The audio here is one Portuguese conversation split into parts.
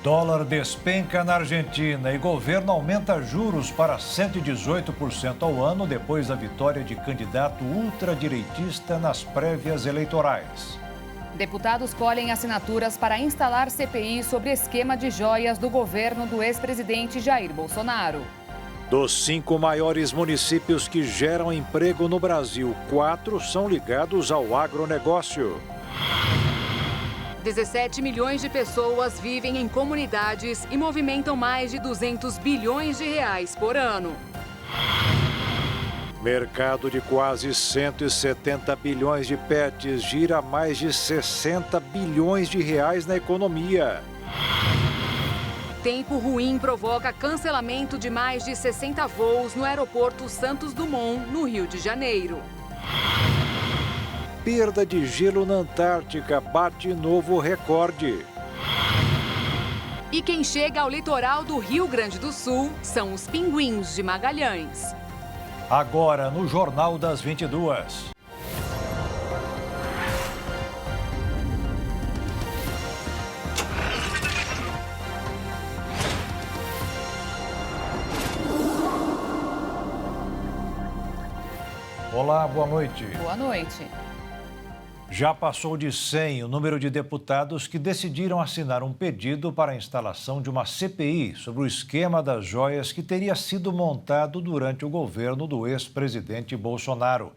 Dólar despenca na Argentina e governo aumenta juros para 118% ao ano depois da vitória de candidato ultradireitista nas prévias eleitorais. Deputados colhem assinaturas para instalar CPI sobre esquema de joias do governo do ex-presidente Jair Bolsonaro. Dos 5 maiores municípios que geram emprego no Brasil, 4 são ligados ao agronegócio. 17 milhões de pessoas vivem em comunidades e movimentam mais de 200 bilhões de reais por ano. Mercado de quase 170 bilhões de pets gira mais de 60 bilhões de reais na economia. Tempo ruim provoca cancelamento de mais de 60 voos no aeroporto Santos Dumont, no Rio de Janeiro. Perda de gelo na Antártica bate novo recorde. E quem chega ao litoral do Rio Grande do Sul são os pinguins de Magalhães. Agora no Jornal das 22. Olá, boa noite. Boa noite. Já passou de 100 o número de deputados que decidiram assinar um pedido para a instalação de uma CPI sobre o esquema das joias que teria sido montado durante o governo do ex-presidente Bolsonaro.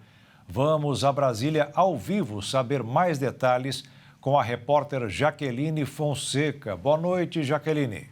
Vamos a Brasília ao vivo saber mais detalhes com a repórter Jaqueline Fonseca. Boa noite, Jaqueline.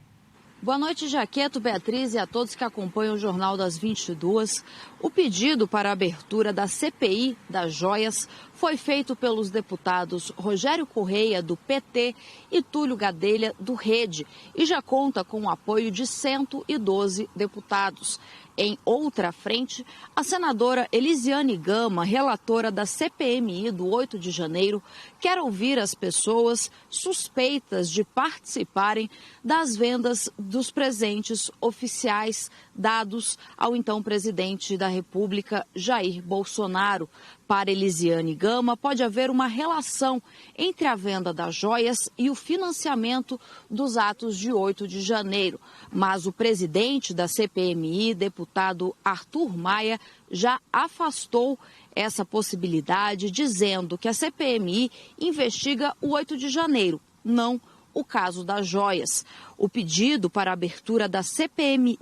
Boa noite, Jaqueto, Beatriz e a todos que acompanham o Jornal das 22. O pedido para a abertura da CPI das joias foi feito pelos deputados Rogério Correia, do PT, e Túlio Gadelha, do Rede, e já conta com o apoio de 112 deputados. Em outra frente, a senadora Elisiane Gama, relatora da CPMI do 8 de janeiro, quer ouvir as pessoas suspeitas de participarem das vendas dos presentes oficiais dados ao então presidente da República, Jair Bolsonaro. Para Elisiane Gama, pode haver uma relação entre a venda das joias e o financiamento dos atos de 8 de janeiro. Mas o presidente da CPMI, deputado Arthur Maia, já afastou essa possibilidade, dizendo que a CPMI investiga o 8 de janeiro, não o caso das joias. O pedido para a abertura da CPI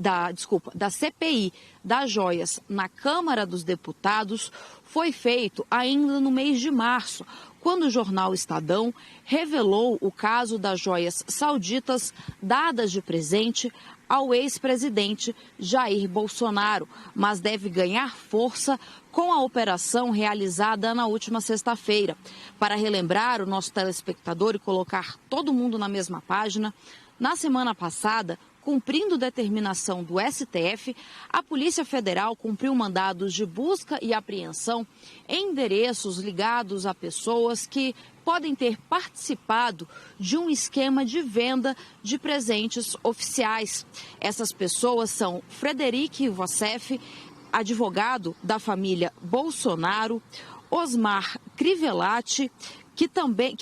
das joias na Câmara dos Deputados foi feito ainda no mês de março, quando o jornal Estadão revelou o caso das joias sauditas dadas de presente ao ex-presidente Jair Bolsonaro, mas deve ganhar força com a operação realizada na última sexta-feira. Para relembrar o nosso telespectador e colocar todo mundo na mesma página, na semana passada, cumprindo determinação do STF, a Polícia Federal cumpriu mandados de busca e apreensão em endereços ligados a pessoas que podem ter participado de um esquema de venda de presentes oficiais. Essas pessoas são Frederic Vassef, advogado da família Bolsonaro, Osmar Crivellati, que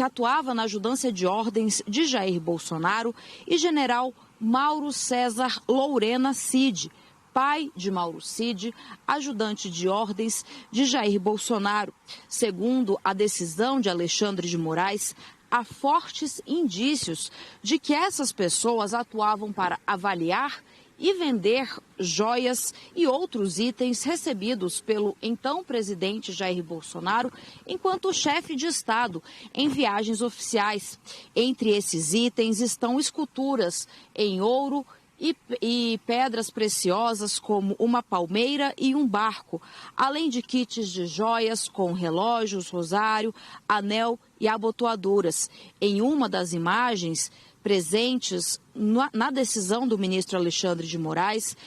atuava na ajudância de ordens de Jair Bolsonaro, e general Mauro César Lourena Cid, pai de Mauro Cid, ajudante de ordens de Jair Bolsonaro. Segundo a decisão de Alexandre de Moraes, há fortes indícios de que essas pessoas atuavam para avaliar e vender joias e outros itens recebidos pelo então presidente Jair Bolsonaro enquanto chefe de Estado em viagens oficiais. Entre esses itens estão esculturas em ouro e pedras preciosas como uma palmeira e um barco, além de kits de joias com relógios, rosário, anel e abotoaduras. Em uma das imagens presentes na decisão do ministro Alexandre de Moraes,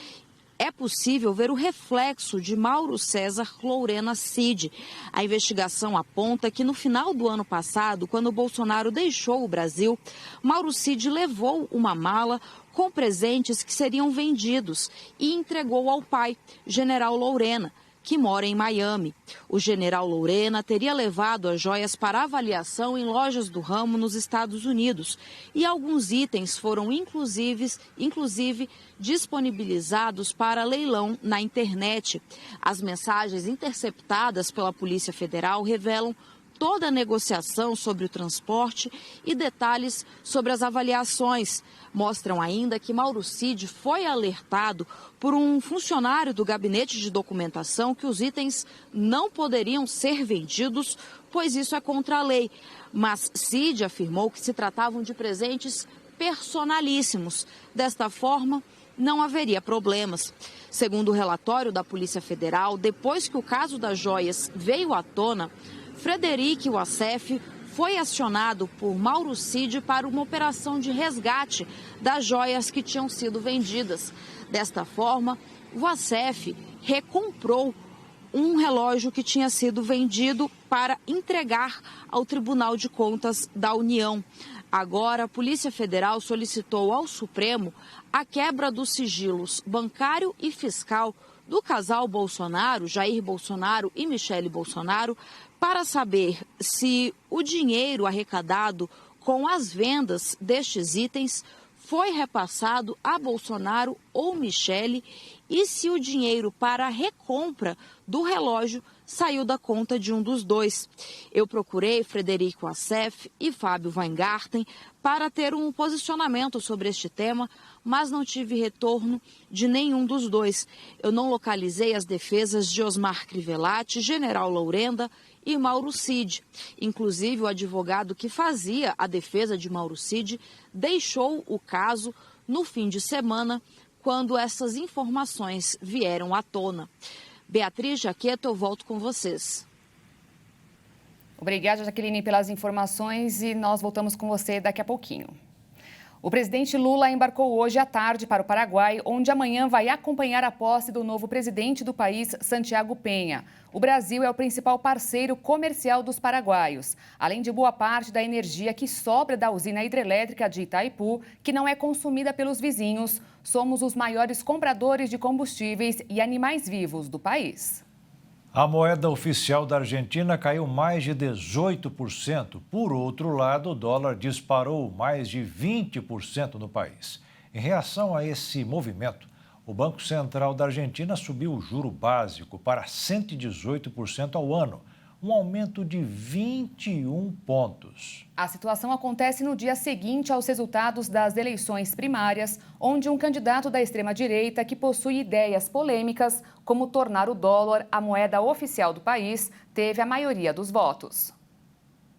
é possível ver o reflexo de Mauro César Lourena Cid. A investigação aponta que no final do ano passado, quando Bolsonaro deixou o Brasil, Mauro Cid levou uma mala com presentes que seriam vendidos e entregou ao pai, general Lourena, que mora em Miami. O general Lourena teria levado as joias para avaliação em lojas do ramo nos Estados Unidos e alguns itens foram inclusive disponibilizados para leilão na internet. As mensagens interceptadas pela Polícia Federal revelam toda a negociação sobre o transporte e detalhes sobre as avaliações. Mostram ainda que Mauro Cid foi alertado por um funcionário do gabinete de documentação que os itens não poderiam ser vendidos, pois isso é contra a lei. Mas Cid afirmou que se tratavam de presentes personalíssimos. Desta forma, não haveria problemas. Segundo o relatório da Polícia Federal, depois que o caso das joias veio à tona, Frederic Wassef foi acionado por Mauro Cid para uma operação de resgate das joias que tinham sido vendidas. Desta forma, Wassef recomprou um relógio que tinha sido vendido para entregar ao Tribunal de Contas da União. Agora, a Polícia Federal solicitou ao Supremo a quebra dos sigilos bancário e fiscal do casal Bolsonaro, Jair Bolsonaro e Michele Bolsonaro, para saber se o dinheiro arrecadado com as vendas destes itens foi repassado a Bolsonaro ou Michele e se o dinheiro para a recompra do relógio saiu da conta de um dos dois. Eu procurei Frederic Wassef e Fábio Weingarten para ter um posicionamento sobre este tema, mas não tive retorno de nenhum dos dois. Eu não localizei as defesas de Osmar Crivellati, General Lourenda e Mauro Cid. Inclusive, o advogado que fazia a defesa de Mauro Cid deixou o caso no fim de semana, quando essas informações vieram à tona. Beatriz Jaqueto, eu volto com vocês. Obrigada, Jaqueline, pelas informações e nós voltamos com você daqui a pouquinho. O presidente Lula embarcou hoje à tarde para o Paraguai, onde amanhã vai acompanhar a posse do novo presidente do país, Santiago Penha. O Brasil é o principal parceiro comercial dos paraguaios, além de boa parte da energia que sobra da usina hidrelétrica de Itaipu, que não é consumida pelos vizinhos. Somos os maiores compradores de combustíveis e animais vivos do país. A moeda oficial da Argentina caiu mais de 18%. Por outro lado, o dólar disparou mais de 20% no país. Em reação a esse movimento, o Banco Central da Argentina subiu o juro básico para 118% ao ano, um aumento de 21 pontos. A situação acontece no dia seguinte aos resultados das eleições primárias, onde um candidato da extrema-direita que possui ideias polêmicas, como tornar o dólar a moeda oficial do país, teve a maioria dos votos.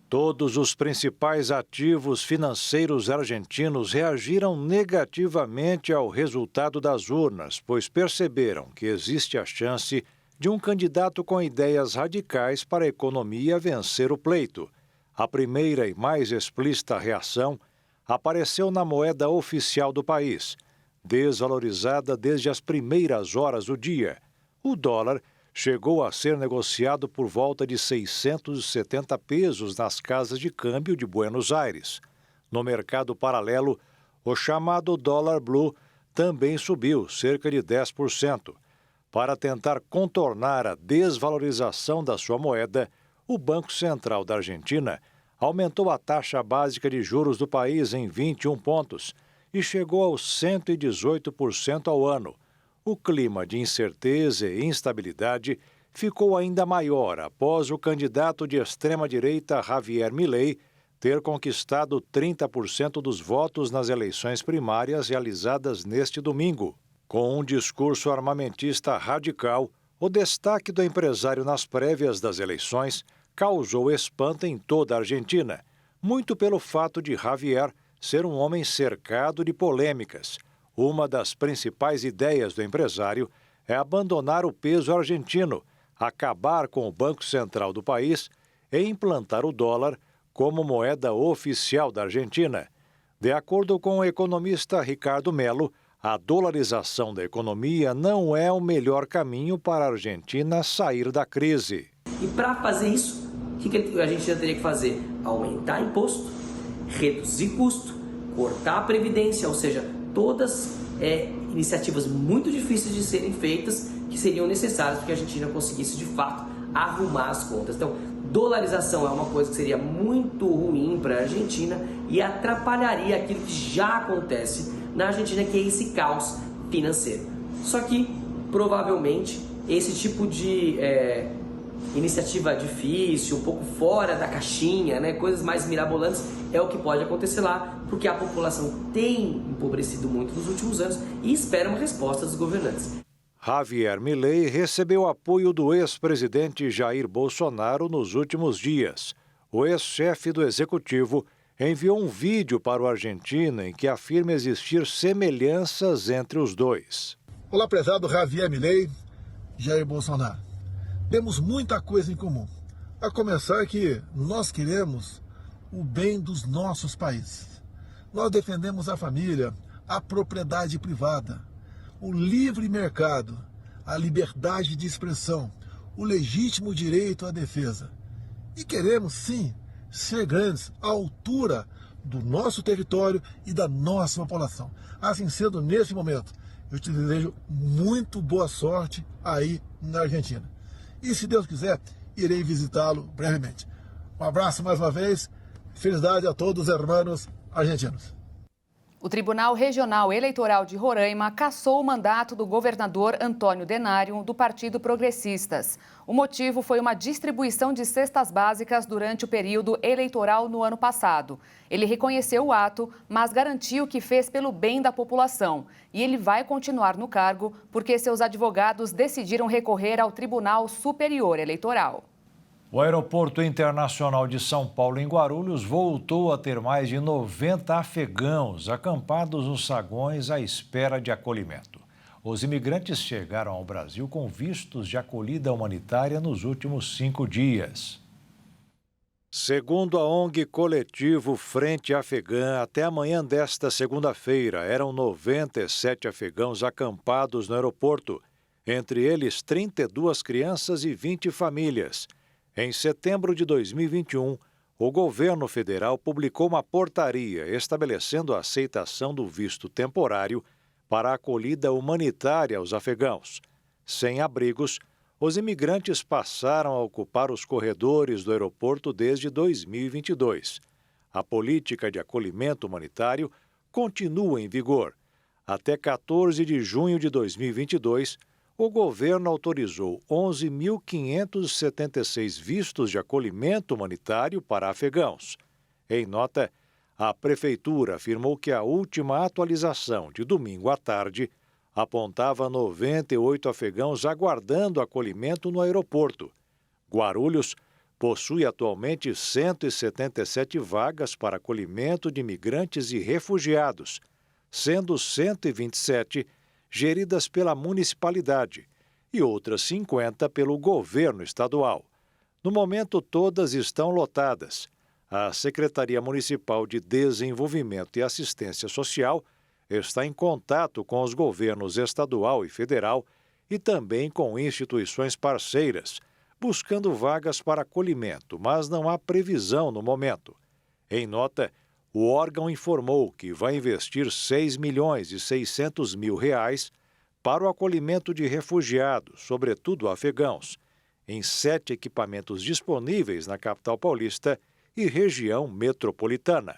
Todos os principais ativos financeiros argentinos reagiram negativamente ao resultado das urnas, pois perceberam que existe a chance de um candidato com ideias radicais para a economia vencer o pleito. A primeira e mais explícita reação apareceu na moeda oficial do país, desvalorizada desde as primeiras horas do dia. O dólar chegou a ser negociado por volta de 670 pesos nas casas de câmbio de Buenos Aires. No mercado paralelo, o chamado dólar blue também subiu cerca de 10%. Para tentar contornar a desvalorização da sua moeda, o Banco Central da Argentina aumentou a taxa básica de juros do país em 21 pontos e chegou aos 118% ao ano. O clima de incerteza e instabilidade ficou ainda maior após o candidato de extrema-direita Javier Milei ter conquistado 30% dos votos nas eleições primárias realizadas neste domingo. Com um discurso armamentista radical, o destaque do empresário nas prévias das eleições causou espanto em toda a Argentina, muito pelo fato de Javier ser um homem cercado de polêmicas. Uma das principais ideias do empresário é abandonar o peso argentino, acabar com o Banco Central do país e implantar o dólar como moeda oficial da Argentina. De acordo com o economista Ricardo Mello, a dolarização da economia não é o melhor caminho para a Argentina sair da crise. E para fazer isso, o que a Argentina teria que fazer? Aumentar imposto, reduzir custo, cortar a previdência, ou seja, todas iniciativas muito difíceis de serem feitas que seriam necessários para que a Argentina conseguisse de fato arrumar as contas. Então, dolarização é uma coisa que seria muito ruim para a Argentina e atrapalharia aquilo que já acontece na Argentina, que é esse caos financeiro. Só que, provavelmente, esse tipo de iniciativa difícil, um pouco fora da caixinha, né, coisas mais mirabolantes, é o que pode acontecer lá, porque a população tem empobrecido muito nos últimos anos e espera uma resposta dos governantes. Javier Milei recebeu apoio do ex-presidente Jair Bolsonaro nos últimos dias. O ex-chefe do executivo enviou um vídeo para o argentino em que afirma existir semelhanças entre os dois. Olá, prezado Javier Milei, Jair Bolsonaro. Temos muita coisa em comum. A começar que nós queremos o bem dos nossos países. Nós defendemos a família, a propriedade privada, o livre mercado, a liberdade de expressão, o legítimo direito à defesa. E queremos, sim, ser grandes à altura do nosso território e da nossa população. Assim sendo, nesse momento, eu te desejo muito boa sorte aí na Argentina. E se Deus quiser, irei visitá-lo brevemente. Um abraço mais uma vez, felicidade a todos os hermanos argentinos. O Tribunal Regional Eleitoral de Roraima cassou o mandato do governador Antônio Denário, do Partido Progressistas. O motivo foi uma distribuição de cestas básicas durante o período eleitoral no ano passado. Ele reconheceu o ato, mas garantiu que fez pelo bem da população. E ele vai continuar no cargo porque seus advogados decidiram recorrer ao Tribunal Superior Eleitoral. O Aeroporto Internacional de São Paulo, em Guarulhos, voltou a ter mais de 90 afegãos acampados nos saguões à espera de acolhimento. Os imigrantes chegaram ao Brasil com vistos de acolhida humanitária nos últimos 5 dias. Segundo a ONG Coletivo Frente Afegã, até amanhã desta segunda-feira eram 97 afegãos acampados no aeroporto, entre eles 32 crianças e 20 famílias. Em setembro de 2021, o governo federal publicou uma portaria estabelecendo a aceitação do visto temporário para a acolhida humanitária aos afegãos. Sem abrigos, os imigrantes passaram a ocupar os corredores do aeroporto desde 2022. A política de acolhimento humanitário continua em vigor. Até 14 de junho de 2022, o governo autorizou 11.576 vistos de acolhimento humanitário para afegãos. Em nota, a prefeitura afirmou que a última atualização, de domingo à tarde, apontava 98 afegãos aguardando acolhimento no aeroporto. Guarulhos possui atualmente 177 vagas para acolhimento de imigrantes e refugiados, sendo 127 geridas pela municipalidade e outras 50 pelo governo estadual. No momento, todas estão lotadas. A Secretaria Municipal de Desenvolvimento e Assistência Social está em contato com os governos estadual e federal e também com instituições parceiras, buscando vagas para acolhimento, mas não há previsão no momento. Em nota, o órgão informou que vai investir R$6.600.000 para o acolhimento de refugiados, sobretudo afegãos, em 7 equipamentos disponíveis na capital paulista e região metropolitana.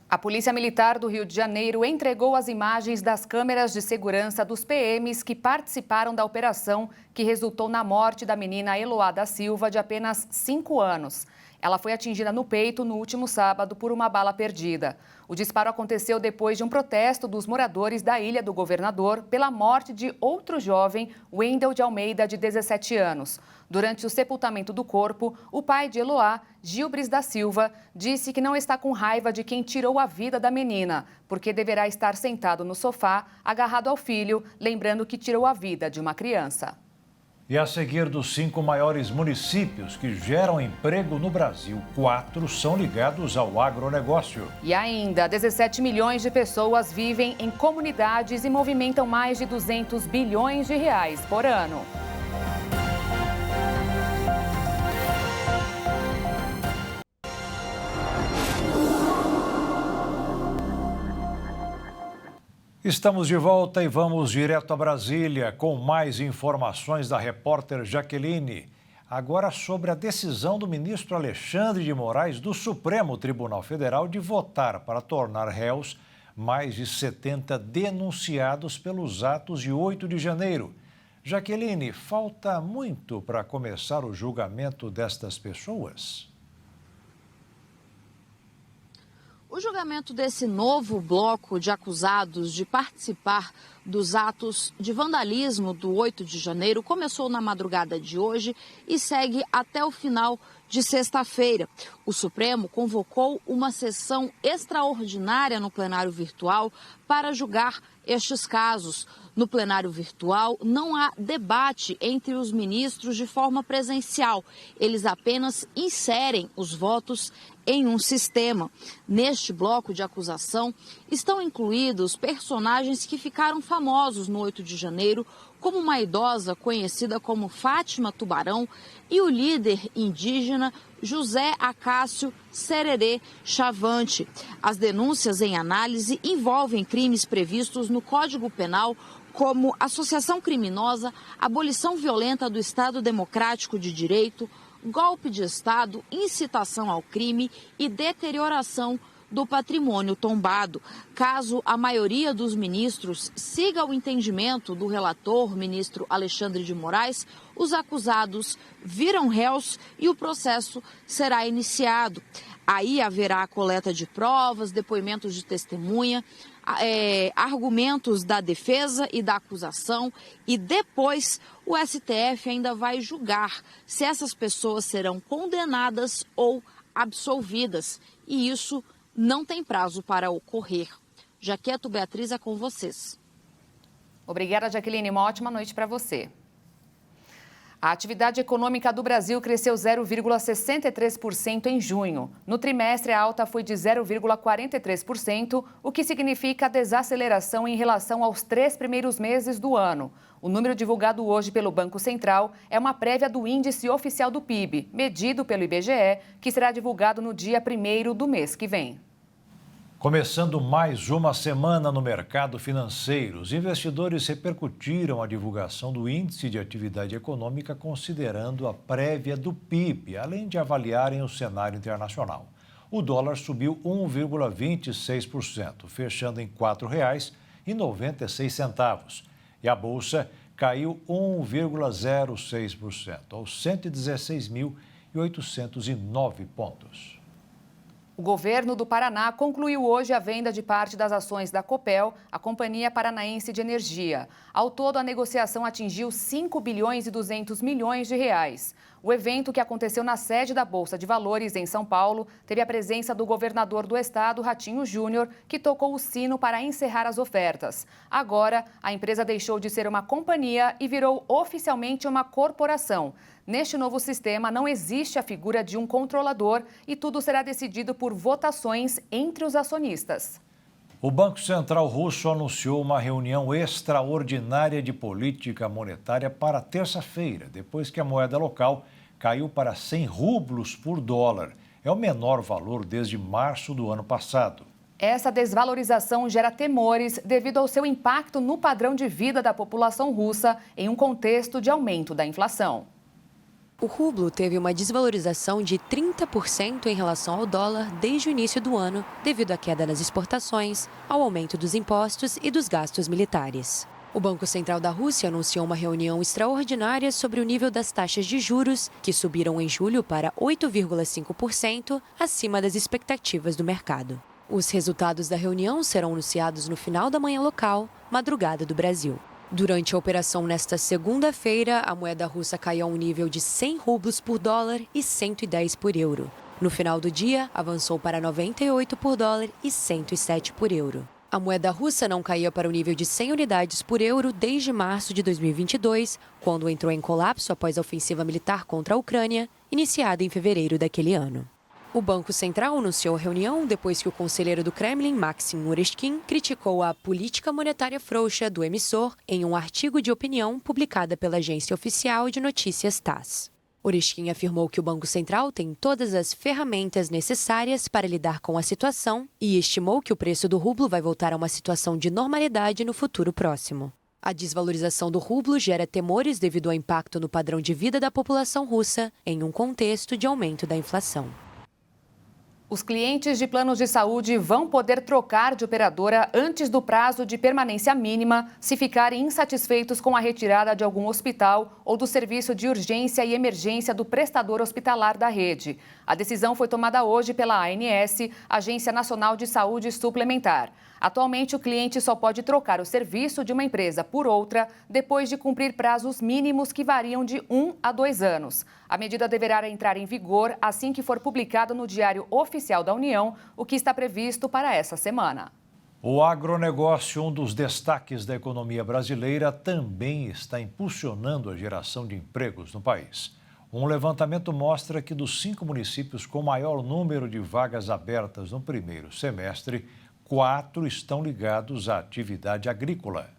A Polícia Militar do Rio de Janeiro entregou as imagens das câmeras de segurança dos PMs que participaram da operação que resultou na morte da menina Eloá da Silva, de apenas 5 anos. Ela foi atingida no peito no último sábado por uma bala perdida. O disparo aconteceu depois de um protesto dos moradores da Ilha do Governador pela morte de outro jovem, Wendel de Almeida, de 17 anos. Durante o sepultamento do corpo, o pai de Eloá, Gilbris da Silva, disse que não está com raiva de quem tirou a vida da menina, porque deverá estar sentado no sofá, agarrado ao filho, lembrando que tirou a vida de uma criança. E a seguir, dos 5 maiores municípios que geram emprego no Brasil, 4 são ligados ao agronegócio. E ainda, 17 milhões de pessoas vivem em comunidades e movimentam mais de 200 bilhões de reais por ano. Estamos de volta e vamos direto a Brasília com mais informações da repórter Jaqueline. Agora sobre a decisão do ministro Alexandre de Moraes do Supremo Tribunal Federal de votar para tornar réus mais de 70 denunciados pelos atos de 8 de janeiro. Jaqueline, falta muito para começar o julgamento destas pessoas? O julgamento desse novo bloco de acusados de participar dos atos de vandalismo do 8 de janeiro começou na madrugada de hoje e segue até o final de sexta-feira. O Supremo convocou uma sessão extraordinária no plenário virtual para julgar estes casos. No plenário virtual, não há debate entre os ministros de forma presencial. Eles apenas inserem os votos em um sistema. Neste bloco de acusação estão incluídos personagens que ficaram famosos no 8 de janeiro, como uma idosa conhecida como Fátima Tubarão e o líder indígena José Acácio Sererê Chavante. As denúncias em análise envolvem crimes previstos no Código Penal, como associação criminosa, abolição violenta do Estado Democrático de Direito, golpe de Estado, incitação ao crime e deterioração do patrimônio tombado. Caso a maioria dos ministros siga o entendimento do relator, ministro Alexandre de Moraes, os acusados viram réus e o processo será iniciado. Aí haverá a coleta de provas, depoimentos de testemunha, argumentos da defesa e da acusação e depois o STF ainda vai julgar se essas pessoas serão condenadas ou absolvidas. E isso não tem prazo para ocorrer. Jaqueto, Beatriz, é com vocês. Obrigada, Jaqueline. Uma ótima noite para você. A atividade econômica do Brasil cresceu 0,63% em junho. No trimestre, a alta foi de 0,43%, o que significa desaceleração em relação aos 3 primeiros meses do ano. O número divulgado hoje pelo Banco Central é uma prévia do Índice Oficial do PIB, medido pelo IBGE, que será divulgado no dia 1º do mês que vem. Começando mais uma semana no mercado financeiro, os investidores repercutiram a divulgação do Índice de Atividade Econômica considerando a prévia do PIB, além de avaliarem o cenário internacional. O dólar subiu 1,26%, fechando em R$ 4,96. E a Bolsa caiu 1,06%, aos 116.809 pontos. O governo do Paraná concluiu hoje a venda de parte das ações da Copel, a Companhia Paranaense de Energia. Ao todo, a negociação atingiu 5 bilhões e 200 milhões de reais. O evento, que aconteceu na sede da Bolsa de Valores, em São Paulo, teve a presença do governador do estado, Ratinho Júnior, que tocou o sino para encerrar as ofertas. Agora, a empresa deixou de ser uma companhia e virou oficialmente uma corporação. Neste novo sistema, não existe a figura de um controlador e tudo será decidido por votações entre os acionistas. O Banco Central russo anunciou uma reunião extraordinária de política monetária para terça-feira, depois que a moeda local caiu para 100 rublos por dólar. É o menor valor desde março do ano passado. Essa desvalorização gera temores devido ao seu impacto no padrão de vida da população russa em um contexto de aumento da inflação. O rublo teve uma desvalorização de 30% em relação ao dólar desde o início do ano, devido à queda nas exportações, ao aumento dos impostos e dos gastos militares. O Banco Central da Rússia anunciou uma reunião extraordinária sobre o nível das taxas de juros, que subiram em julho para 8,5%, acima das expectativas do mercado. Os resultados da reunião serão anunciados no final da manhã local, madrugada do Brasil. Durante a operação nesta segunda-feira, a moeda russa caiu a um nível de 100 rublos por dólar e 110 por euro. No final do dia, avançou para 98 por dólar e 107 por euro. A moeda russa não caía para o nível de 100 unidades por euro desde março de 2022, quando entrou em colapso após a ofensiva militar contra a Ucrânia, iniciada em fevereiro daquele ano. O Banco Central anunciou a reunião depois que o conselheiro do Kremlin, Maxim Ureshkin, criticou a política monetária frouxa do emissor em um artigo de opinião publicado pela agência oficial de notícias TASS. Oreskin afirmou que o Banco Central tem todas as ferramentas necessárias para lidar com a situação e estimou que o preço do rublo vai voltar a uma situação de normalidade no futuro próximo. A desvalorização do rublo gera temores devido ao impacto no padrão de vida da população russa em um contexto de aumento da inflação. Os clientes de planos de saúde vão poder trocar de operadora antes do prazo de permanência mínima se ficarem insatisfeitos com a retirada de algum hospital ou do serviço de urgência e emergência do prestador hospitalar da rede. A decisão foi tomada hoje pela ANS, Agência Nacional de Saúde Suplementar. Atualmente, o cliente só pode trocar o serviço de uma empresa por outra depois de cumprir prazos mínimos que variam de 1 a 2 anos. A medida deverá entrar em vigor assim que for publicado no Diário Oficial da União, o que está previsto para essa semana. O agronegócio, um dos destaques da economia brasileira, também está impulsionando a geração de empregos no país. Um levantamento mostra que dos 5 municípios com maior número de vagas abertas no primeiro semestre, 4 estão ligados à atividade agrícola.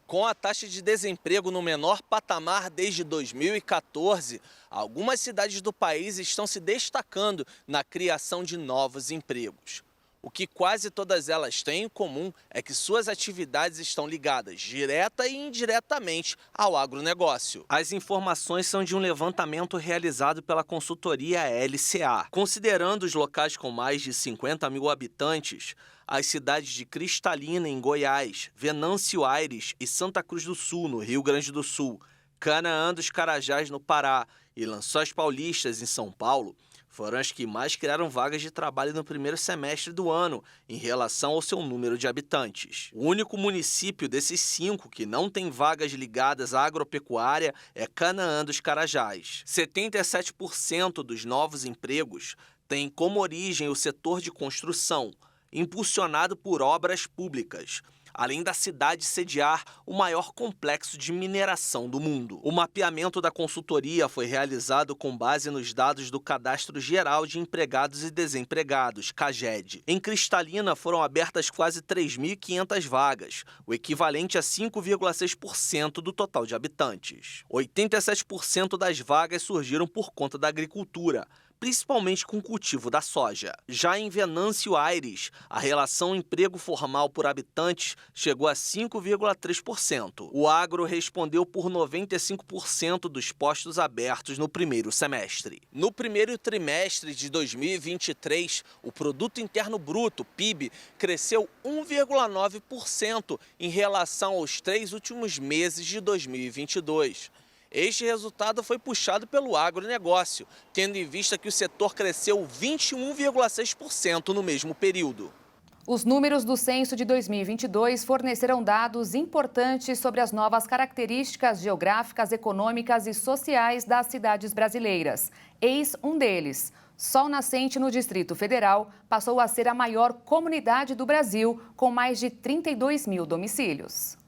Com a taxa de desemprego no menor patamar desde 2014, algumas cidades do país estão se destacando na criação de novos empregos. O que quase todas elas têm em comum é que suas atividades estão ligadas direta e indiretamente ao agronegócio. As informações são de um levantamento realizado pela consultoria LCA. Considerando os locais com mais de 50 mil habitantes, as cidades de Cristalina, em Goiás, Venâncio Aires e Santa Cruz do Sul, no Rio Grande do Sul, Canaã dos Carajás, no Pará, e Lençóis Paulistas, em São Paulo, foram as que mais criaram vagas de trabalho no primeiro semestre do ano, em relação ao seu número de habitantes. O único município desses 5 que não tem vagas ligadas à agropecuária é Canaã dos Carajás. 77% dos novos empregos têm como origem o setor de construção, impulsionado por obras públicas, além da cidade sediar o maior complexo de mineração do mundo. O mapeamento da consultoria foi realizado com base nos dados do Cadastro Geral de Empregados e Desempregados, CAGED. Em Cristalina foram abertas quase 3.500 vagas, o equivalente a 5,6% do total de habitantes. 87% das vagas surgiram por conta da agricultura, principalmente com o cultivo da soja. Já em Venâncio Aires, a relação emprego formal por habitantes chegou a 5,3%. O agro respondeu por 95% dos postos abertos no primeiro semestre. No primeiro trimestre de 2023, o Produto Interno Bruto, PIB, cresceu 1,9% em relação aos 3 últimos meses de 2022. Este resultado foi puxado pelo agronegócio, tendo em vista que o setor cresceu 21,6% no mesmo período. Os números do censo de 2022 forneceram dados importantes sobre as novas características geográficas, econômicas e sociais das cidades brasileiras. Eis um deles. Sol Nascente, no Distrito Federal, passou a ser a maior comunidade do Brasil, com mais de 32 mil domicílios.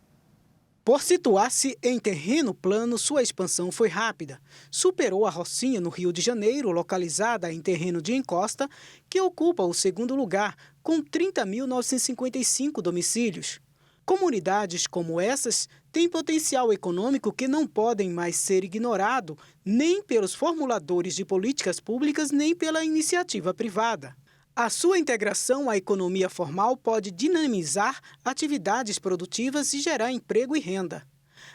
Por situar-se em terreno plano, sua expansão foi rápida. Superou a Rocinha, no Rio de Janeiro, localizada em terreno de encosta, que ocupa o segundo lugar, com 30.955 domicílios. Comunidades como essas têm potencial econômico que não podem mais ser ignorado nem pelos formuladores de políticas públicas, nem pela iniciativa privada. A sua integração à economia formal pode dinamizar atividades produtivas e gerar emprego e renda,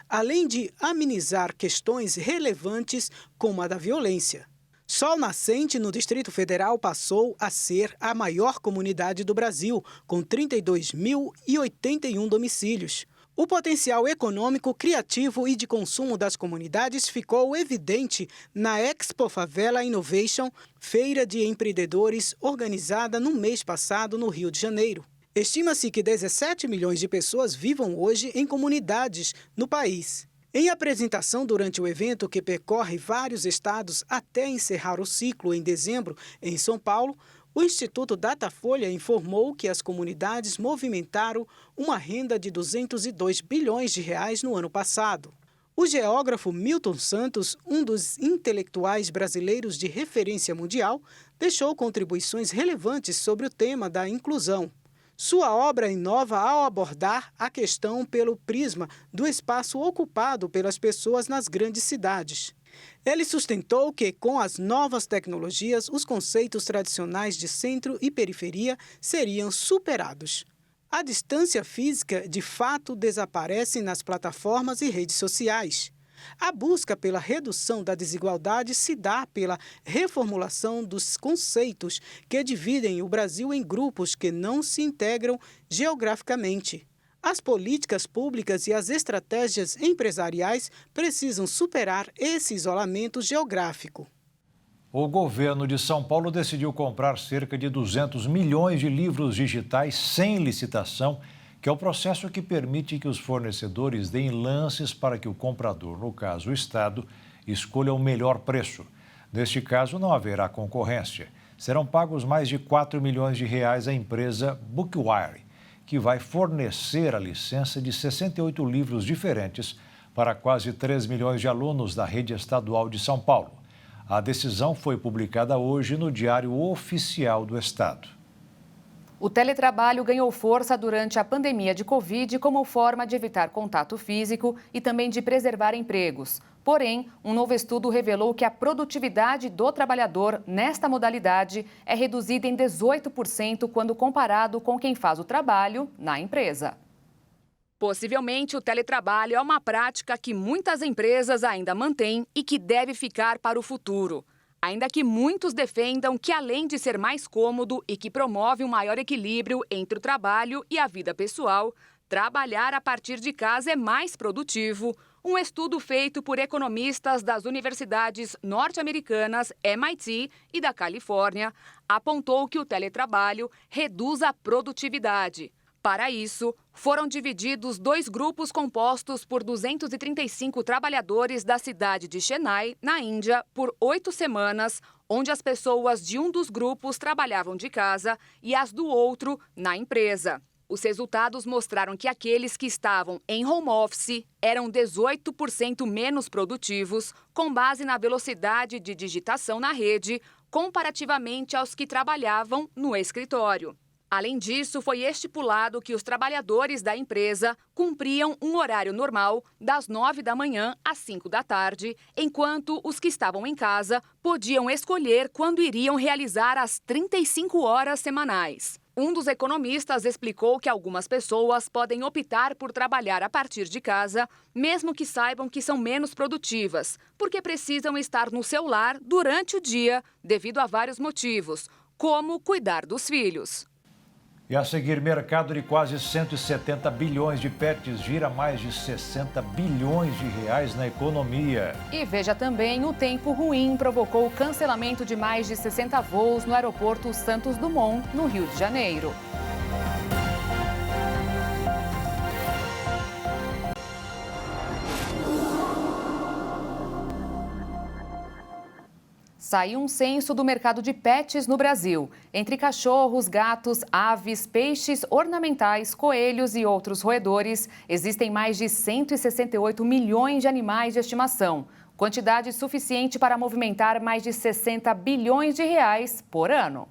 além de amenizar questões relevantes como a da violência. Sol Nascente, no Distrito Federal, passou a ser a maior comunidade do Brasil, com 32.081 domicílios. O potencial econômico, criativo e de consumo das comunidades ficou evidente na Expo Favela Innovation, feira de empreendedores organizada no mês passado no Rio de Janeiro. Estima-se que 17 milhões de pessoas vivam hoje em comunidades no país. Em apresentação durante o evento, que percorre vários estados até encerrar o ciclo em dezembro em São Paulo, o Instituto Datafolha informou que as comunidades movimentaram uma renda de 202 bilhões de reais no ano passado. O geógrafo Milton Santos, um dos intelectuais brasileiros de referência mundial, deixou contribuições relevantes sobre o tema da inclusão. Sua obra inova ao abordar a questão pelo prisma do espaço ocupado pelas pessoas nas grandes cidades. Ele sustentou que, com as novas tecnologias, os conceitos tradicionais de centro e periferia seriam superados. A distância física, de fato, desaparece nas plataformas e redes sociais. A busca pela redução da desigualdade se dá pela reformulação dos conceitos que dividem o Brasil em grupos que não se integram geograficamente. As políticas públicas e as estratégias empresariais precisam superar esse isolamento geográfico. O governo de São Paulo decidiu comprar cerca de 200 milhões de livros digitais sem licitação, que é o processo que permite que os fornecedores deem lances para que o comprador, no caso o Estado, escolha o melhor preço. Neste caso, não haverá concorrência. Serão pagos mais de 4 milhões de reais à empresa Bookwire, que vai fornecer a licença de 68 livros diferentes para quase 3 milhões de alunos da rede estadual de São Paulo. A decisão foi publicada hoje no Diário Oficial do Estado. O teletrabalho ganhou força durante a pandemia de Covid como forma de evitar contato físico e também de preservar empregos. Porém, um novo estudo revelou que a produtividade do trabalhador nesta modalidade é reduzida em 18% quando comparado com quem faz o trabalho na empresa. Possivelmente, o teletrabalho é uma prática que muitas empresas ainda mantêm e que deve ficar para o futuro. Ainda que muitos defendam que, além de ser mais cômodo e que promove um maior equilíbrio entre o trabalho e a vida pessoal, trabalhar a partir de casa é mais produtivo. Um estudo feito por economistas das universidades norte-americanas MIT e da Califórnia apontou que o teletrabalho reduz a produtividade. Para isso, foram divididos 2 grupos compostos por 235 trabalhadores da cidade de Chennai, na Índia, por 8 semanas, onde as pessoas de um dos grupos trabalhavam de casa e as do outro na empresa. Os resultados mostraram que aqueles que estavam em home office eram 18% menos produtivos, com base na velocidade de digitação na rede, comparativamente aos que trabalhavam no escritório. Além disso, foi estipulado que os trabalhadores da empresa cumpriam um horário normal das 9 da manhã às 5 da tarde, enquanto os que estavam em casa podiam escolher quando iriam realizar as 35 horas semanais. Um dos economistas explicou que algumas pessoas podem optar por trabalhar a partir de casa, mesmo que saibam que são menos produtivas, porque precisam estar no seu lar durante o dia, devido a vários motivos, como cuidar dos filhos. E a seguir, mercado de quase 170 bilhões de pets gira mais de 60 bilhões de reais na economia. E veja também, o tempo ruim provocou o cancelamento de mais de 60 voos no aeroporto Santos Dumont, no Rio de Janeiro. Saiu um censo do mercado de pets no Brasil. Entre cachorros, gatos, aves, peixes ornamentais, coelhos e outros roedores, existem mais de 168 milhões de animais de estimação. Quantidade suficiente para movimentar mais de 60 bilhões de reais por ano.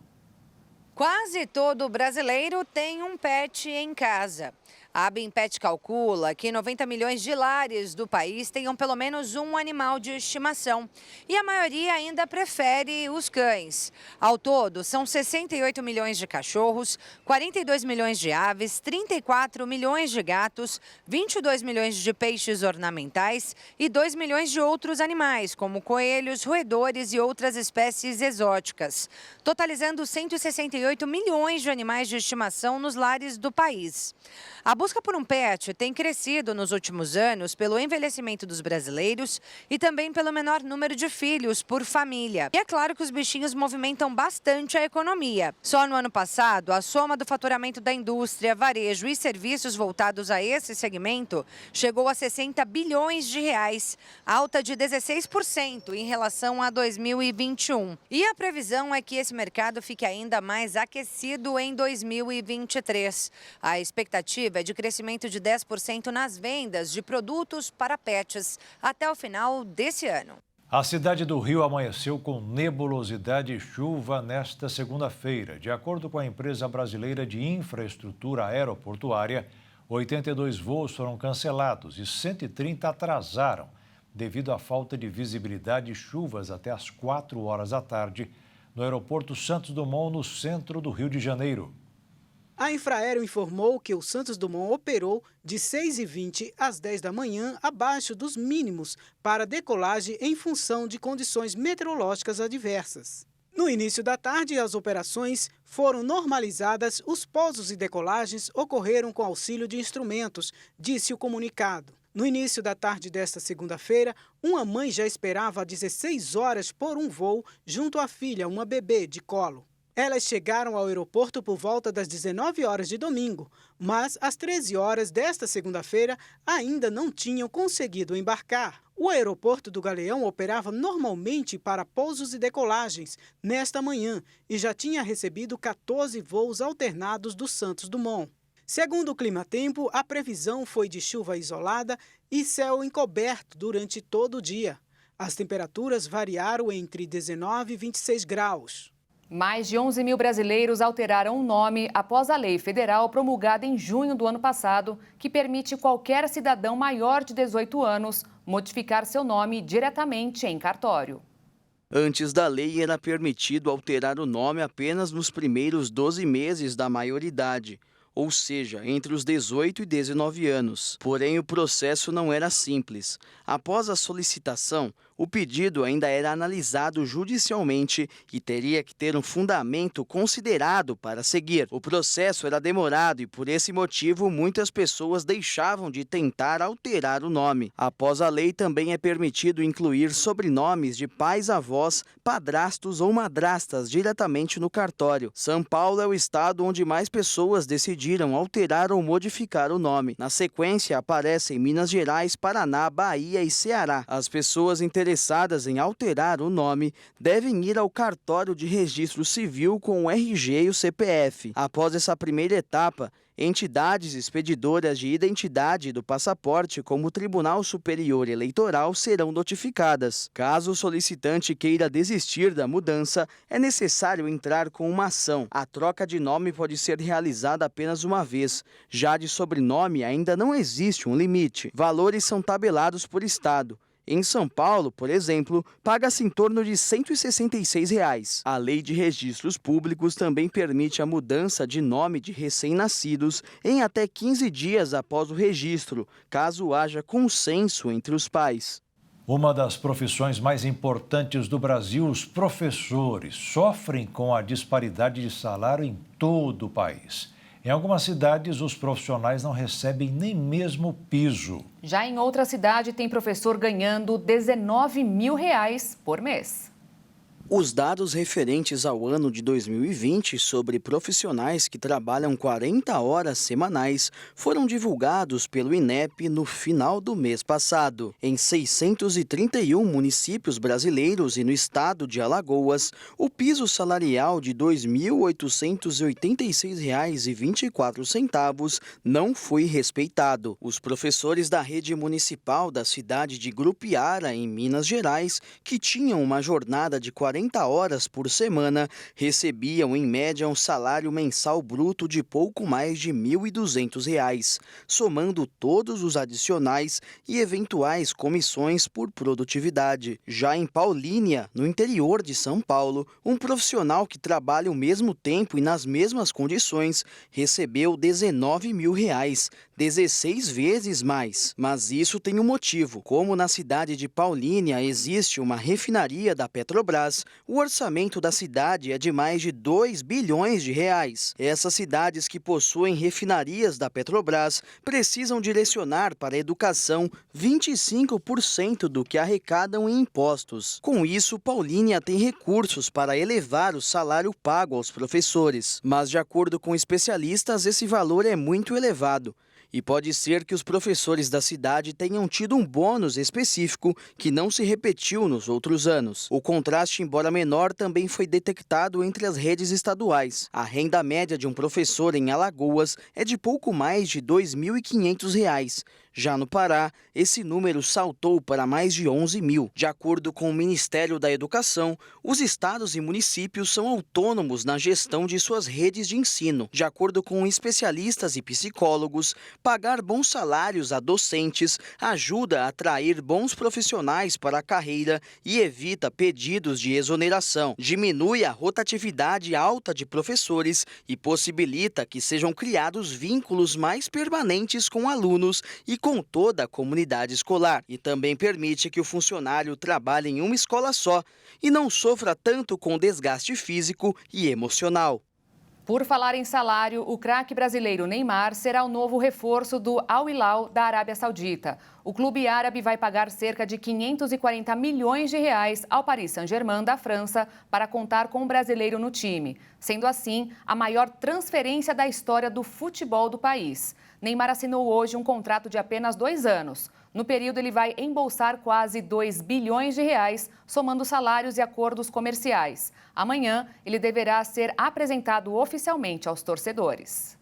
Quase todo brasileiro tem um pet em casa. A ABIMPET calcula que 90 milhões de lares do país tenham pelo menos um animal de estimação. E a maioria ainda prefere os cães. Ao todo, são 68 milhões de cachorros, 42 milhões de aves, 34 milhões de gatos, 22 milhões de peixes ornamentais e 2 milhões de outros animais, como coelhos, roedores e outras espécies exóticas, totalizando 168 milhões de animais de estimação nos lares do país. A busca por um pet tem crescido nos últimos anos pelo envelhecimento dos brasileiros e também pelo menor número de filhos por família. E é claro que os bichinhos movimentam bastante a economia. Só no ano passado, a soma do faturamento da indústria, varejo e serviços voltados a esse segmento chegou a 60 bilhões de reais, alta de 16% em relação a 2021. E a previsão é que esse mercado fique ainda mais aquecido em 2023. A expectativa é de crescimento de 10% nas vendas de produtos para pets até o final desse ano. A cidade do Rio amanheceu com nebulosidade e chuva nesta segunda-feira. De acordo com a empresa brasileira de infraestrutura aeroportuária, 82 voos foram cancelados e 130 atrasaram. devido à falta de visibilidade e chuvas até às 4 horas da tarde, no aeroporto Santos Dumont, no centro do Rio de Janeiro. A Infraero informou que o Santos Dumont operou de 6h20 às 10 da manhã abaixo dos mínimos para decolagem em função de condições meteorológicas adversas. No início da tarde, as operações foram normalizadas, os pousos e decolagens ocorreram com auxílio de instrumentos, disse o comunicado. No início da tarde desta segunda-feira, uma mãe já esperava há 16 horas por um voo junto à filha, uma bebê de colo. Elas chegaram ao aeroporto por volta das 19 horas de domingo, mas às 13 horas desta segunda-feira ainda não tinham conseguido embarcar. O aeroporto do Galeão operava normalmente para pousos e decolagens nesta manhã e já tinha recebido 14 voos alternados do Santos Dumont. Segundo o Climatempo, a previsão foi de chuva isolada e céu encoberto durante todo o dia. As temperaturas variaram entre 19 e 26 graus. Mais de 11 mil brasileiros alteraram o nome após a lei federal promulgada em junho do ano passado, que permite qualquer cidadão maior de 18 anos modificar seu nome diretamente em cartório. Antes da lei, era permitido alterar o nome apenas nos primeiros 12 meses da maioridade, ou seja, entre os 18 e 19 anos. Porém, o processo não era simples. Após a solicitação, o pedido ainda era analisado judicialmente e teria que ter um fundamento considerado para seguir. O processo era demorado e, por esse motivo, muitas pessoas deixavam de tentar alterar o nome. Após a lei, também é permitido incluir sobrenomes de pais, avós, padrastos ou madrastas diretamente no cartório. São Paulo é o estado onde mais pessoas decidiram alterar ou modificar o nome. Na sequência, aparecem Minas Gerais, Paraná, Bahia e Ceará. As pessoas interessadas em alterar o nome devem ir ao cartório de registro civil com o RG e o CPF. Após essa primeira etapa, entidades expedidoras de identidade do passaporte, como o Tribunal Superior Eleitoral, serão notificadas. Caso o solicitante queira desistir da mudança, é necessário entrar com uma ação. A troca de nome pode ser realizada apenas uma vez. Já de sobrenome, ainda não existe um limite. Valores são tabelados por estado. Em São Paulo, por exemplo, paga-se em torno de R$ 166. A Lei de Registros Públicos também permite a mudança de nome de recém-nascidos em até 15 dias após o registro, caso haja consenso entre os pais. Uma das profissões mais importantes do Brasil, os professores, sofrem com a disparidade de salário em todo o país. Em algumas cidades, os profissionais não recebem nem mesmo o piso. Já em outra cidade, tem professor ganhando R$ 19 mil por mês. Os dados referentes ao ano de 2020 sobre profissionais que trabalham 40 horas semanais foram divulgados pelo INEP no final do mês passado. Em 631 municípios brasileiros e no estado de Alagoas, o piso salarial de R$ 2.886,24 não foi respeitado. Os professores da rede municipal da cidade de Grupiara, em Minas Gerais, que tinham uma jornada de 40 horas por semana, recebiam em média um salário mensal bruto de pouco mais de R$ 1.200, somando todos os adicionais e eventuais comissões por produtividade. Já em Paulínia, no interior de São Paulo, um profissional que trabalha o mesmo tempo e nas mesmas condições recebeu R$ 19 mil, 16 vezes mais. Mas isso tem um motivo. Como na cidade de Paulínia existe uma refinaria da Petrobras, o orçamento da cidade é de mais de R$ 2 bilhões. Essas cidades que possuem refinarias da Petrobras precisam direcionar para a educação 25% do que arrecadam em impostos. Com isso, Paulínia tem recursos para elevar o salário pago aos professores. Mas, de acordo com especialistas, esse valor é muito elevado. E pode ser que os professores da cidade tenham tido um bônus específico que não se repetiu nos outros anos. O contraste, embora menor, também foi detectado entre as redes estaduais. A renda média de um professor em Alagoas é de pouco mais de R$ 2.500. Já no Pará, esse número saltou para mais de 11 mil. De acordo com o Ministério da Educação, os estados e municípios são autônomos na gestão de suas redes de ensino. De acordo com especialistas e psicólogos, pagar bons salários a docentes ajuda a atrair bons profissionais para a carreira e evita pedidos de exoneração. Diminui a rotatividade alta de professores e possibilita que sejam criados vínculos mais permanentes com alunos e com toda a comunidade escolar. E também permite que o funcionário trabalhe em uma escola só e não sofra tanto com desgaste físico e emocional. Por falar em salário, o craque brasileiro Neymar será o novo reforço do Al Hilal da Arábia Saudita. O clube árabe vai pagar cerca de 540 milhões de reais ao Paris Saint-Germain da França para contar com o brasileiro no time. Sendo assim, a maior transferência da história do futebol do país. Neymar assinou hoje um contrato de apenas 2 anos. No período, ele vai embolsar quase 2 bilhões de reais, somando salários e acordos comerciais. Amanhã, ele deverá ser apresentado oficialmente aos torcedores.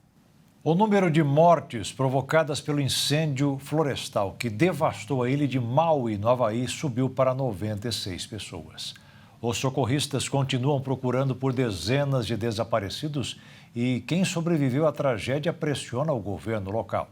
O número de mortes provocadas pelo incêndio florestal que devastou a ilha de Maui, no Havaí, subiu para 96 pessoas. Os socorristas continuam procurando por dezenas de desaparecidos e quem sobreviveu à tragédia pressiona o governo local.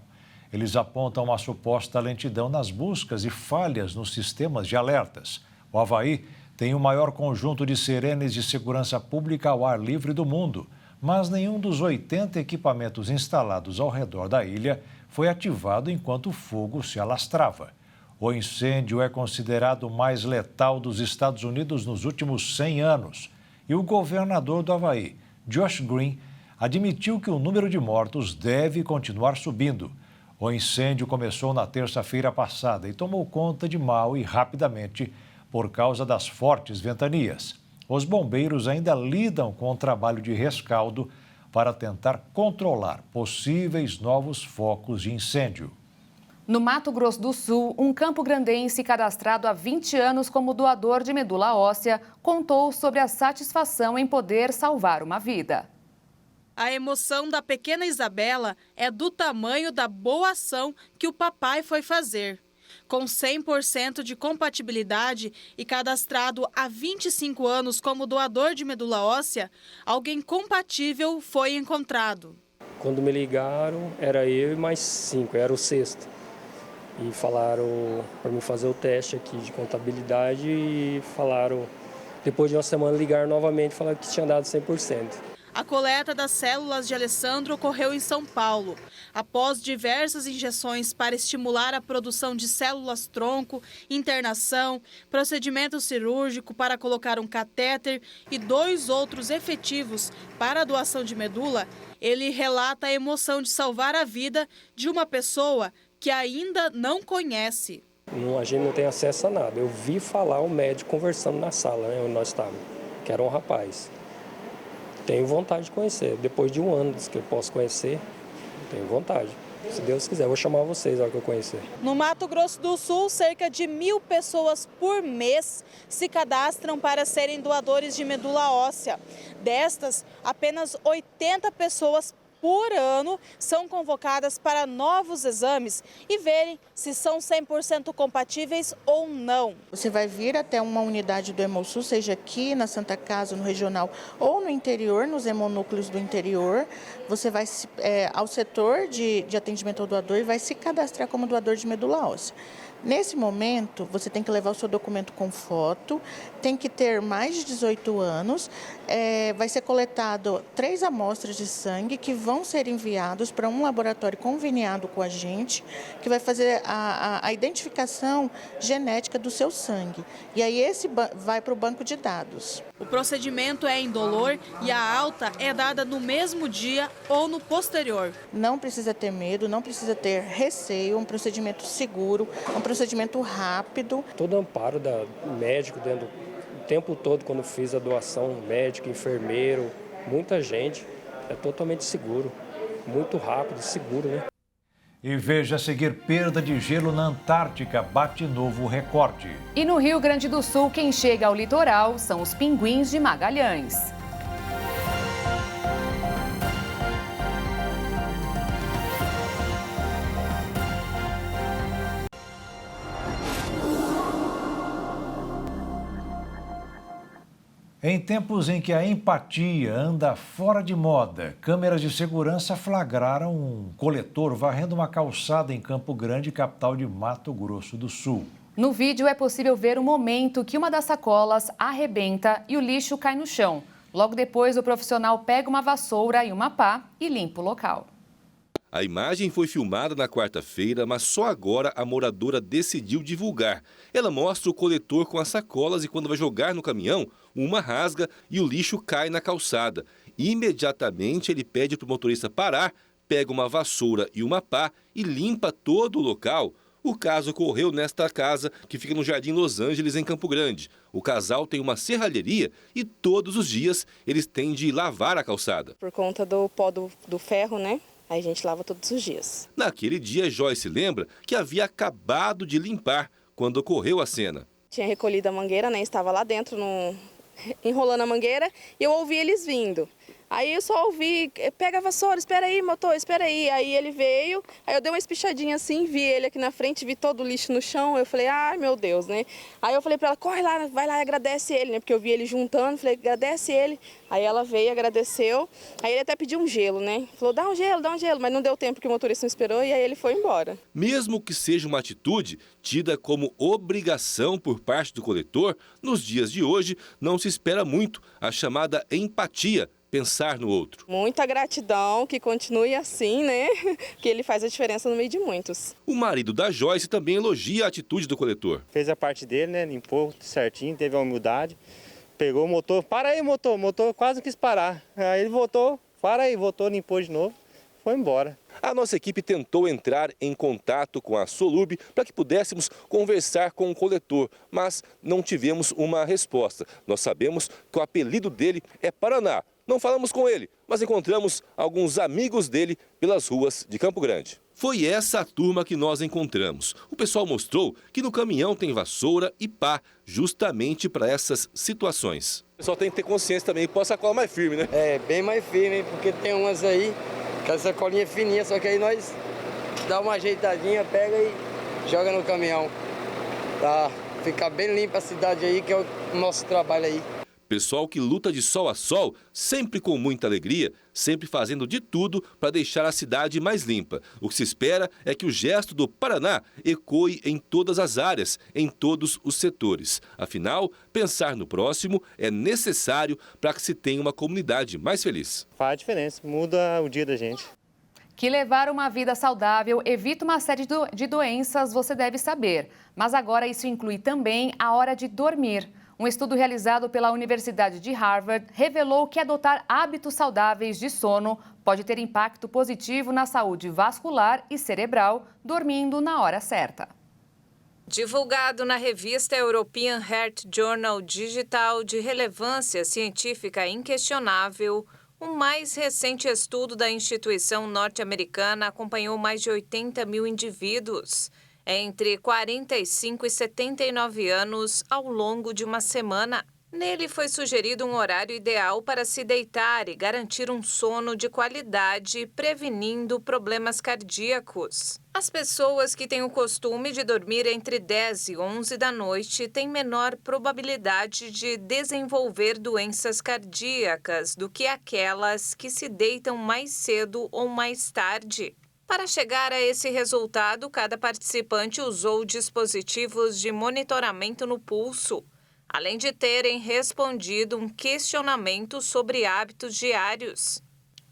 Eles apontam uma suposta lentidão nas buscas e falhas nos sistemas de alertas. O Havaí tem o maior conjunto de sirenes de segurança pública ao ar livre do mundo, mas nenhum dos 80 equipamentos instalados ao redor da ilha foi ativado enquanto o fogo se alastrava. O incêndio é considerado o mais letal dos Estados Unidos nos últimos 100 anos. E o governador do Havaí, Josh Green, admitiu que o número de mortos deve continuar subindo. O incêndio começou na terça-feira passada e tomou conta de Maui rapidamente por causa das fortes ventanias. Os bombeiros ainda lidam com o trabalho de rescaldo para tentar controlar possíveis novos focos de incêndio. No Mato Grosso do Sul, um campograndense cadastrado há 20 anos como doador de medula óssea contou sobre a satisfação em poder salvar uma vida. A emoção da pequena Isabela é do tamanho da boa ação que o papai foi fazer. Com 100% de compatibilidade e cadastrado há 25 anos como doador de medula óssea, alguém compatível foi encontrado. Quando me ligaram, era eu e mais 5, era o sexto. E falaram para mim fazer o teste aqui de contabilidade e falaram, depois de uma semana ligaram novamente e falaram que tinha dado 100%. A coleta das células de Alessandro ocorreu em São Paulo. Após diversas injeções para estimular a produção de células-tronco, internação, procedimento cirúrgico para colocar um catéter e 2 outros efetivos para a doação de medula, ele relata a emoção de salvar a vida de uma pessoa que ainda não conhece. A gente não tem acesso a nada. Eu vi falar o médico conversando na sala, onde nós estávamos, que era um rapaz. Tenho vontade de conhecer. Depois de 1 ano que eu posso conhecer, tenho vontade. Se Deus quiser, eu vou chamar vocês na hora que eu conhecer. No Mato Grosso do Sul, cerca de 1.000 pessoas por mês se cadastram para serem doadores de medula óssea. Destas, apenas 80 pessoas por ano são convocadas para novos exames e verem se são 100% compatíveis ou não. Você vai vir até uma unidade do Hemosul, seja aqui na Santa Casa, no regional ou no interior, nos hemonúcleos do interior. Você vai ao setor de atendimento ao doador e vai se cadastrar como doador de medula óssea. Nesse momento, você tem que levar o seu documento com foto, tem que ter mais de 18 anos, vai ser coletado 3 amostras de sangue que vão ser enviados para um laboratório conveniado com a gente, que vai fazer a identificação genética do seu sangue. E aí esse vai para o banco de dados. O procedimento é indolor e a alta é dada no mesmo dia ou no posterior. Não precisa ter medo, não precisa ter receio, um procedimento seguro, um procedimento rápido. Todo amparo da médico dentro o tempo todo, quando fiz a doação, médico, enfermeiro, muita gente, é totalmente seguro, muito rápido e seguro, né? E veja a seguir, perda de gelo na Antártica bate novo recorde. E no Rio Grande do Sul, quem chega ao litoral são os pinguins de Magalhães. Em tempos em que a empatia anda fora de moda, câmeras de segurança flagraram um coletor varrendo uma calçada em Campo Grande, capital de Mato Grosso do Sul. No vídeo é possível ver o momento que uma das sacolas arrebenta e o lixo cai no chão. Logo depois, o profissional pega uma vassoura e uma pá e limpa o local. A imagem foi filmada na quarta-feira, mas só agora a moradora decidiu divulgar. Ela mostra o coletor com as sacolas e quando vai jogar no caminhão, uma rasga e o lixo cai na calçada. Imediatamente ele pede para o motorista parar, pega uma vassoura e uma pá e limpa todo o local. O caso ocorreu nesta casa que fica no Jardim Los Angeles, em Campo Grande. O casal tem uma serralheria e todos os dias eles têm de lavar a calçada. Por conta do pó do ferro, né? Aí a gente lava todos os dias. Naquele dia, Joyce lembra que havia acabado de limpar quando ocorreu a cena. Tinha recolhido a mangueira, né? Estava lá dentro, enrolando a mangueira, e eu ouvi eles vindo. Aí eu só ouvi, pega a vassoura, espera aí, motor, espera aí. Aí ele veio, aí eu dei uma espichadinha assim, vi ele aqui na frente, vi todo o lixo no chão. Eu falei, ai meu Deus, né? Aí eu falei pra ela, corre lá, vai lá e agradece ele, né? Porque eu vi ele juntando, falei, agradece ele. Aí ela veio, agradeceu. Aí ele até pediu um gelo, né? Falou, dá um gelo, mas não deu tempo porque o motorista não esperou e aí ele foi embora. Mesmo que seja uma atitude tida como obrigação por parte do coletor, nos dias de hoje não se espera muito a chamada empatia. Pensar no outro. Muita gratidão, que continue assim, né? Que ele faz a diferença no meio de muitos. O marido da Joyce também elogia a atitude do coletor. Fez a parte dele, né? Limpou certinho, teve a humildade. Pegou o motor, para aí motor, o motor quase quis parar. Aí ele voltou, para aí, voltou, limpou de novo, foi embora. A nossa equipe tentou entrar em contato com a Solub para que pudéssemos conversar com o coletor, mas não tivemos uma resposta. Nós sabemos que o apelido dele é Paraná. Não falamos com ele, mas encontramos alguns amigos dele pelas ruas de Campo Grande. Foi essa a turma que nós encontramos. O pessoal mostrou que no caminhão tem vassoura e pá, justamente para essas situações. O pessoal tem que ter consciência também, pode sacola mais firme, né? É, bem mais firme, porque tem umas aí, que a sacolinha é fininha, só que aí nós dá uma ajeitadinha, pega e joga no caminhão. Tá? Fica bem limpa a cidade aí, que é o nosso trabalho aí. Pessoal que luta de sol a sol, sempre com muita alegria, sempre fazendo de tudo para deixar a cidade mais limpa. O que se espera é que o gesto do Paraná ecoe em todas as áreas, em todos os setores. Afinal, pensar no próximo é necessário para que se tenha uma comunidade mais feliz. Faz a diferença, muda o dia da gente. Que levar uma vida saudável evita uma série de doenças, você deve saber. Mas agora isso inclui também a hora de dormir. Um estudo realizado pela Universidade de Harvard revelou que adotar hábitos saudáveis de sono pode ter impacto positivo na saúde vascular e cerebral, dormindo na hora certa. Divulgado na revista European Heart Journal Digital de relevância científica inquestionável, o mais recente estudo da instituição norte-americana acompanhou mais de 80 mil indivíduos entre 45 e 79 anos ao longo de uma semana. Nele foi sugerido um horário ideal para se deitar e garantir um sono de qualidade, prevenindo problemas cardíacos. As pessoas que têm o costume de dormir entre 10 e 11 da noite têm menor probabilidade de desenvolver doenças cardíacas do que aquelas que se deitam mais cedo ou mais tarde. Para chegar a esse resultado, cada participante usou dispositivos de monitoramento no pulso, além de terem respondido um questionamento sobre hábitos diários.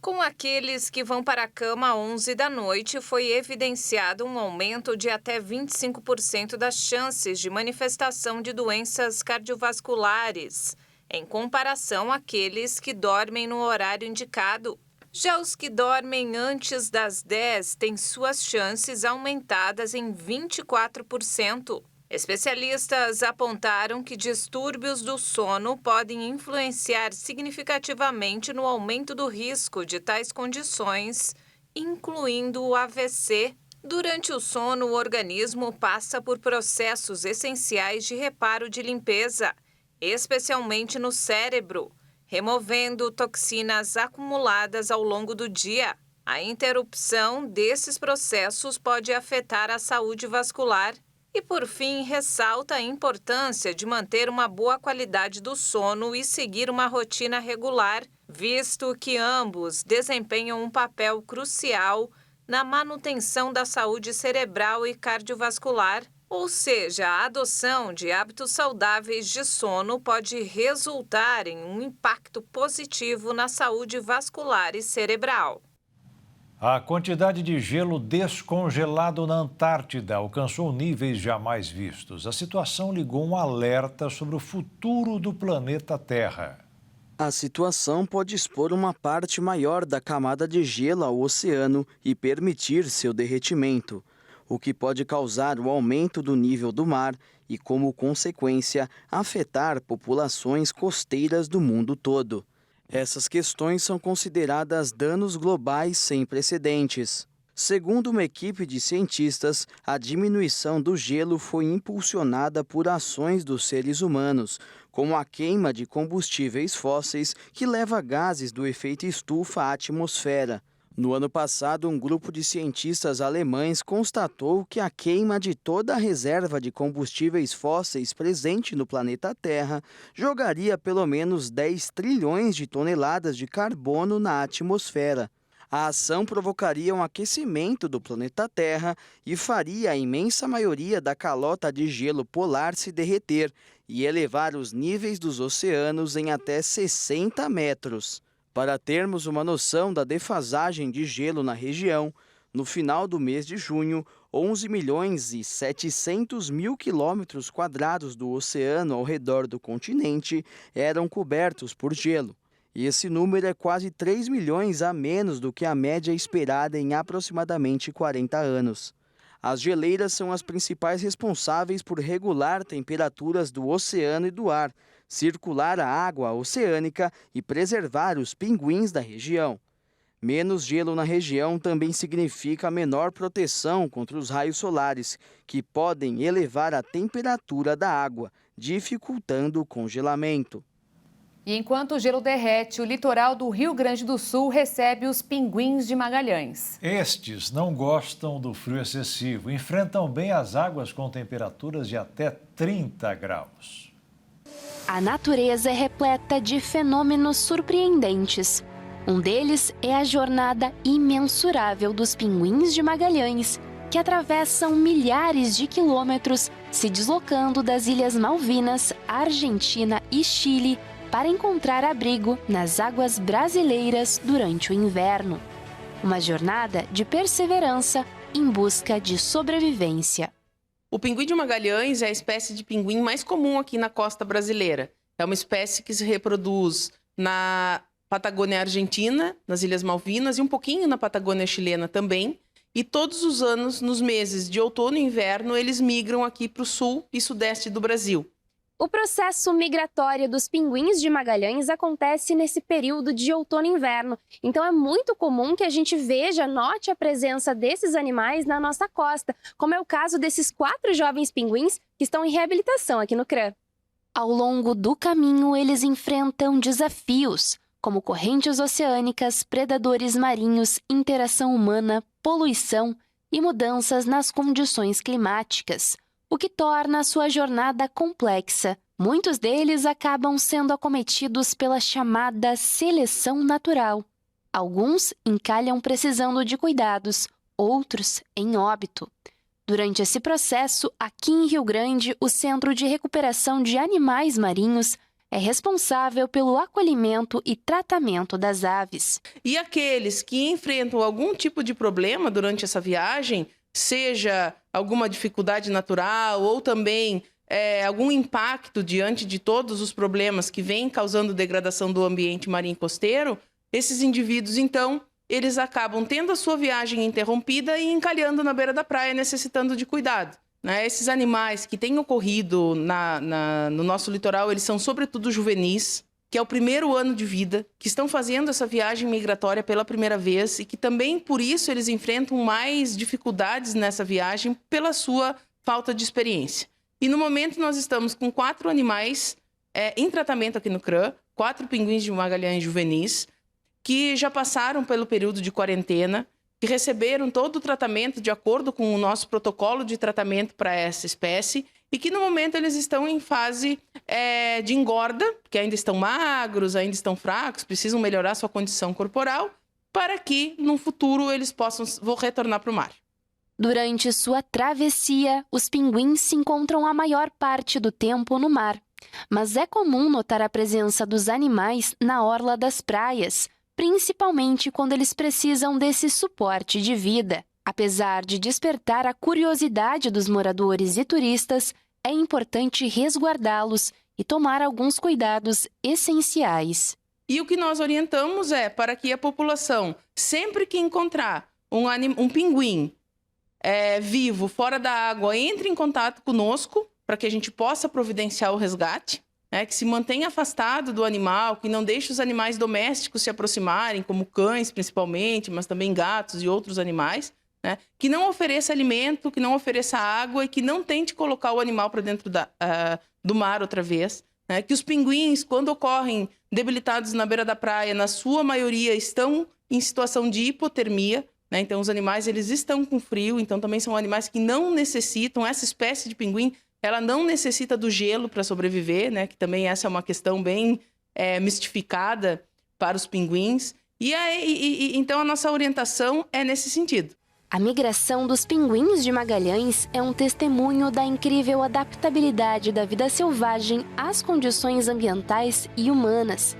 Com aqueles que vão para a cama às 11 da noite, foi evidenciado um aumento de até 25% das chances de manifestação de doenças cardiovasculares, em comparação àqueles que dormem no horário indicado. Já os que dormem antes das 10 têm suas chances aumentadas em 24%. Especialistas apontaram que distúrbios do sono podem influenciar significativamente no aumento do risco de tais condições, incluindo o AVC. Durante o sono, o organismo passa por processos essenciais de reparo de limpeza, especialmente no cérebro, removendo toxinas acumuladas ao longo do dia. A interrupção desses processos pode afetar a saúde vascular E, por fim, ressalta a importância de manter uma boa qualidade do sono e seguir uma rotina regular, visto que ambos desempenham um papel crucial na manutenção da saúde cerebral e cardiovascular. Ou seja, a adoção de hábitos saudáveis de sono pode resultar em um impacto positivo na saúde vascular e cerebral. A quantidade de gelo descongelado na Antártida alcançou níveis jamais vistos. A situação ligou um alerta sobre o futuro do planeta Terra. A situação pode expor uma parte maior da camada de gelo ao oceano e permitir seu derretimento, o que pode causar o aumento do nível do mar e, como consequência, afetar populações costeiras do mundo todo. Essas questões são consideradas danos globais sem precedentes. Segundo uma equipe de cientistas, a diminuição do gelo foi impulsionada por ações dos seres humanos, como a queima de combustíveis fósseis que leva gases do efeito estufa à atmosfera. No ano passado, um grupo de cientistas alemães constatou que a queima de toda a reserva de combustíveis fósseis presente no planeta Terra jogaria pelo menos 10 trilhões de toneladas de carbono na atmosfera. A ação provocaria um aquecimento do planeta Terra e faria a imensa maioria da calota de gelo polar se derreter e elevar os níveis dos oceanos em até 60 metros. Para termos uma noção da defasagem de gelo na região, no final do mês de junho, 11.700.000 quilômetros quadrados do oceano ao redor do continente eram cobertos por gelo. E esse número é quase 3 milhões a menos do que a média esperada em aproximadamente 40 anos. As geleiras são as principais responsáveis por regular temperaturas do oceano e do ar, circular a água oceânica e preservar os pinguins da região. Menos gelo na região também significa menor proteção contra os raios solares, que podem elevar a temperatura da água, dificultando o congelamento. E enquanto o gelo derrete, o litoral do Rio Grande do Sul recebe os pinguins de Magalhães. Estes não gostam do frio excessivo, enfrentam bem as águas com temperaturas de até 30 graus. A natureza é repleta de fenômenos surpreendentes. Um deles é a jornada imensurável dos pinguins de Magalhães, que atravessam milhares de quilômetros, se deslocando das Ilhas Malvinas, Argentina e Chile para encontrar abrigo nas águas brasileiras durante o inverno. Uma jornada de perseverança em busca de sobrevivência. O pinguim de Magalhães é a espécie de pinguim mais comum aqui na costa brasileira. É uma espécie que se reproduz na Patagônia Argentina, nas Ilhas Malvinas e um pouquinho na Patagônia chilena também. E todos os anos, nos meses de outono e inverno, eles migram aqui para o sul e sudeste do Brasil. O processo migratório dos pinguins de Magalhães acontece nesse período de outono e inverno. Então é muito comum que a gente note a presença desses animais na nossa costa, como é o caso desses 4 jovens pinguins que estão em reabilitação aqui no CRAN. Ao longo do caminho, eles enfrentam desafios, como correntes oceânicas, predadores marinhos, interação humana, poluição e mudanças nas condições climáticas, o que torna a sua jornada complexa. Muitos deles acabam sendo acometidos pela chamada seleção natural. Alguns encalham precisando de cuidados, outros em óbito. Durante esse processo, aqui em Rio Grande, o Centro de Recuperação de Animais Marinhos é responsável pelo acolhimento e tratamento das aves. E aqueles que enfrentam algum tipo de problema durante essa viagem, seja alguma dificuldade natural ou também algum impacto diante de todos os problemas que vêm causando degradação do ambiente marinho costeiro, esses indivíduos, então, eles acabam tendo a sua viagem interrompida e encalhando na beira da praia, necessitando de cuidado. Esses animais que têm ocorrido no nosso litoral, eles são sobretudo juvenis, que é o primeiro ano de vida, que estão fazendo essa viagem migratória pela primeira vez e que também, por isso, eles enfrentam mais dificuldades nessa viagem pela sua falta de experiência. E no momento nós estamos com 4 animais em tratamento aqui no CRAN, 4 pinguins de Magalhães juvenis, que já passaram pelo período de quarentena, que receberam todo o tratamento de acordo com o nosso protocolo de tratamento para essa espécie e que no momento eles estão em fase de engorda, que ainda estão magros, ainda estão fracos, precisam melhorar sua condição corporal para que no futuro eles possam retornar para o mar. Durante sua travessia, os pinguins se encontram a maior parte do tempo no mar. Mas é comum notar a presença dos animais na orla das praias, principalmente quando eles precisam desse suporte de vida. Apesar de despertar a curiosidade dos moradores e turistas, é importante resguardá-los e tomar alguns cuidados essenciais. E o que nós orientamos é para que a população, sempre que encontrar um pinguim vivo fora da água, entre em contato conosco para que a gente possa providenciar o resgate, que se mantenha afastado do animal, que não deixe os animais domésticos se aproximarem, como cães principalmente, mas também gatos e outros animais, que não ofereça alimento, que não ofereça água e que não tente colocar o animal para dentro do mar outra vez. Que os pinguins, quando ocorrem debilitados na beira da praia, na sua maioria estão em situação de hipotermia. Então, os animais eles estão com frio, então também são animais que não necessitam, essa espécie de pinguim, ela não necessita do gelo para sobreviver, que também essa é uma questão bem mistificada para os pinguins. Então, a nossa orientação é nesse sentido. A migração dos pinguins de Magalhães é um testemunho da incrível adaptabilidade da vida selvagem às condições ambientais e humanas.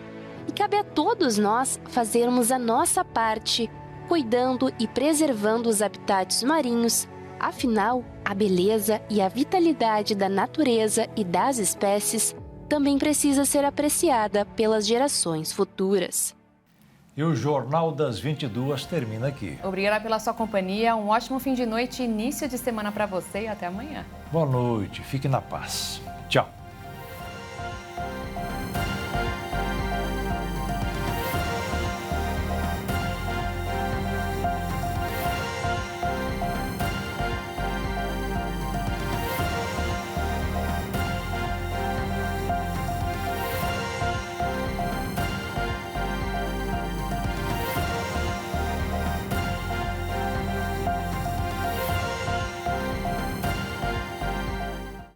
E cabe a todos nós fazermos a nossa parte, cuidando e preservando os habitats marinhos. Afinal, a beleza e a vitalidade da natureza e das espécies também precisa ser apreciada pelas gerações futuras. E o Jornal das 22 termina aqui. Obrigada pela sua companhia, um ótimo fim de noite e início de semana para você e até amanhã. Boa noite, fique na paz. Tchau.